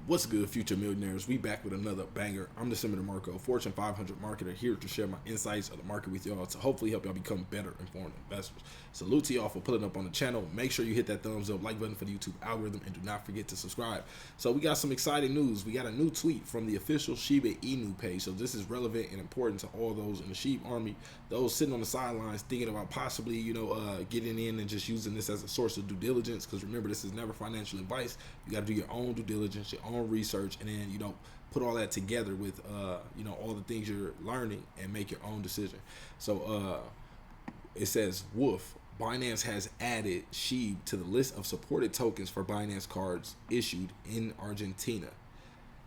What's good, future millionaires? We back with another banger. I'm DecemberDeMarco, Fortune 500 marketer, here to share my insights of the market with y'all to hopefully help y'all become better informed investors. Salute to y'all for pulling up on the channel. Make sure you hit that thumbs up, like button for the YouTube algorithm, and do not forget to subscribe. So we got some exciting news. We got a new tweet from the official Shiba Inu page. So this is relevant and important to all those in the sheep army, those sitting on the sidelines thinking about possibly, getting in and just using this as a source of due diligence. Because remember, this is never financial advice. You got to do your own due diligence, your own research, and then put all that together with all the things you're learning and make your own decision. So it says, woof, Binance has added SHIB to the list of supported tokens for Binance cards issued in Argentina.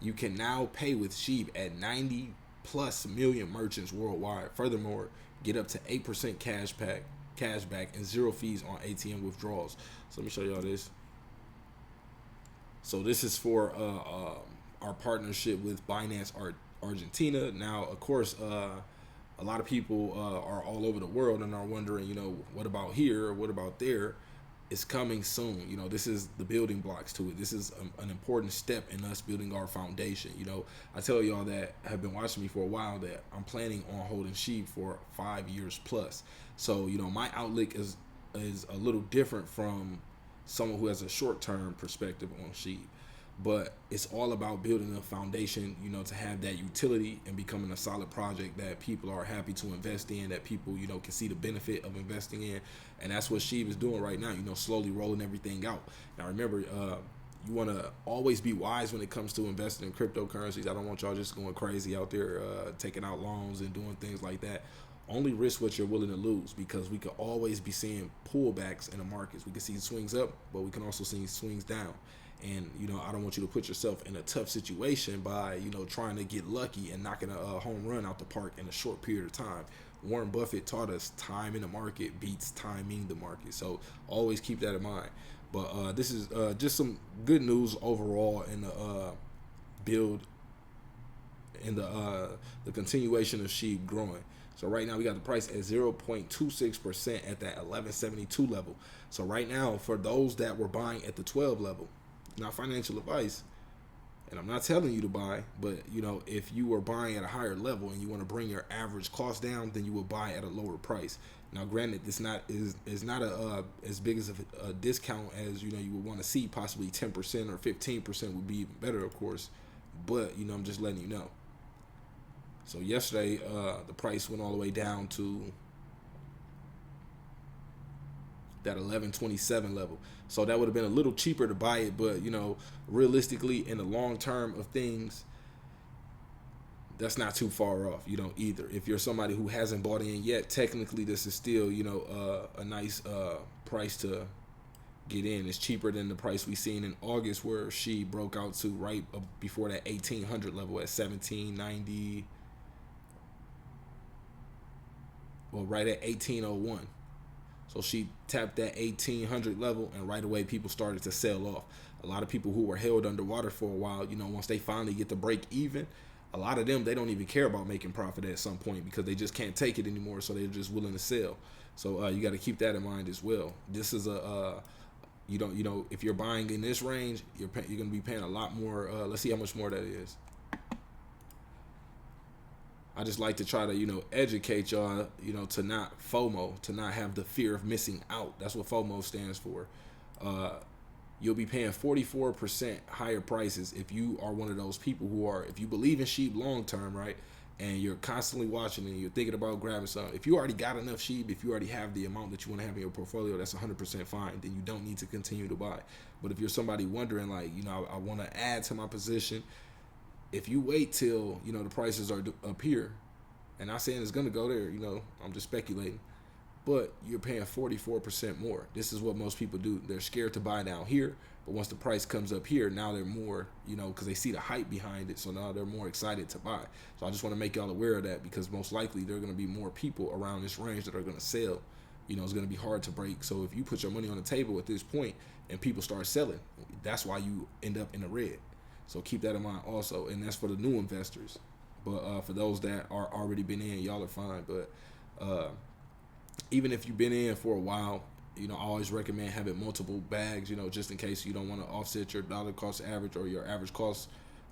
You can now pay with SHIB at 90 plus million merchants worldwide. Furthermore, get up to 8% cash back and 0 fees on ATM withdrawals. So let me show y'all this. So this is for our partnership with Binance Argentina. Now, of course, a lot of people are all over the world and are wondering, what about here? What about there? It's coming soon. This is the building blocks to it. This is an important step in us building our foundation. I tell y'all that have been watching me for a while that I'm planning on holding SHIB for 5 years plus. So, my outlook is a little different from someone who has a short-term perspective on SHIB. But it's all about building a foundation, to have that utility and becoming a solid project that people are happy to invest in, that people, can see the benefit of investing in. And that's what SHIB is doing right now, slowly rolling everything out. Now, remember, you want to always be wise when it comes to investing in cryptocurrencies. I don't want y'all just going crazy out there, taking out loans and doing things like that. Only risk what you're willing to lose, because we could always be seeing pullbacks in the markets. We can see swings up, but we can also see swings down. And, I don't want you to put yourself in a tough situation by, trying to get lucky and knocking a home run out the park in a short period of time. Warren Buffett taught us time in the market beats timing the market. So always keep that in mind. But this is just some good news overall in the build, in the continuation of SHIB growing. So right now we got the price at 0.26% at that 1172 level. So right now, for those that were buying at the 12 level, not financial advice, and I'm not telling you to buy, but if you were buying at a higher level and you want to bring your average cost down, then you will buy at a lower price. Now, granted, this is not as big as a discount as you would want to see. Possibly 10% or 15% would be even better, of course. But I'm just letting you know. So yesterday, the price went all the way down to that 1127 level. So that would have been a little cheaper to buy it, but realistically, in the long term of things, that's not too far off, either. If you're somebody who hasn't bought in yet, technically this is still, a nice price to get in. It's cheaper than the price we seen in August, where she broke out to right before that 1800 level at 1790. Well, right at 1801. So she tapped that 1800 level, and right away people started to sell off. A lot of people who were held underwater for a while, once they finally get to break even, a lot of them, they don't even care about making profit at some point because they just can't take it anymore. So they're just willing to sell. So you got to keep that in mind as well. This is if you're buying in this range, you're going to be paying a lot more. Let's see how much more that is. I just like to try to, educate y'all, to not FOMO, to not have the fear of missing out. That's what FOMO stands for. You'll be paying 44% higher prices if you are one of those people if you believe in SHIB long term, right? And you're constantly watching and you're thinking about grabbing some. If you already got enough SHIB, if you already have the amount that you want to have in your portfolio, that's 100% fine. Then you don't need to continue to buy. But if you're somebody wondering, like, I want to add to my position, if you wait till, the prices are up here, and not saying it's going to go there, I'm just speculating, but you're paying 44% more. This is what most people do. They're scared to buy down here, but once the price comes up here, now they're more, because they see the hype behind it, so now they're more excited to buy. So I just want to make y'all aware of that, because most likely there are going to be more people around this range that are going to sell. It's going to be hard to break. So if you put your money on the table at this point and people start selling, that's why you end up in the red. So keep that in mind also, and that's for the new investors. But for those that are already been in, y'all are fine. But even if you've been in for a while, I always recommend having multiple bags, just in case you don't want to offset your dollar cost average or your average cost.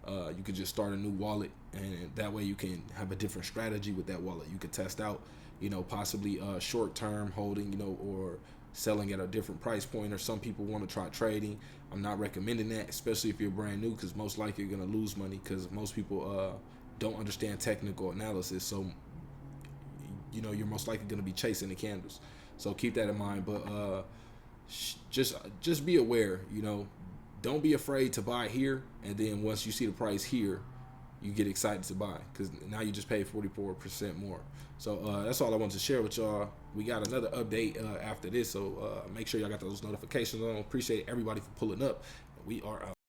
You can just start a new wallet, and that way you can have a different strategy with that wallet. You could test out, possibly short term holding, or selling at a different price point, or some people want to try trading. I'm not recommending that, especially if you're brand new, because most likely you're going to lose money, because most people don't understand technical analysis. So, you're most likely going to be chasing the candles. So keep that in mind. But just be aware, don't be afraid to buy here, and then once you see the price here, you get excited to buy, because now you just paid 44% more. So that's all I wanted to share with y'all. We got another update after this, so make sure y'all got those notifications on. Appreciate everybody for pulling up. We are out.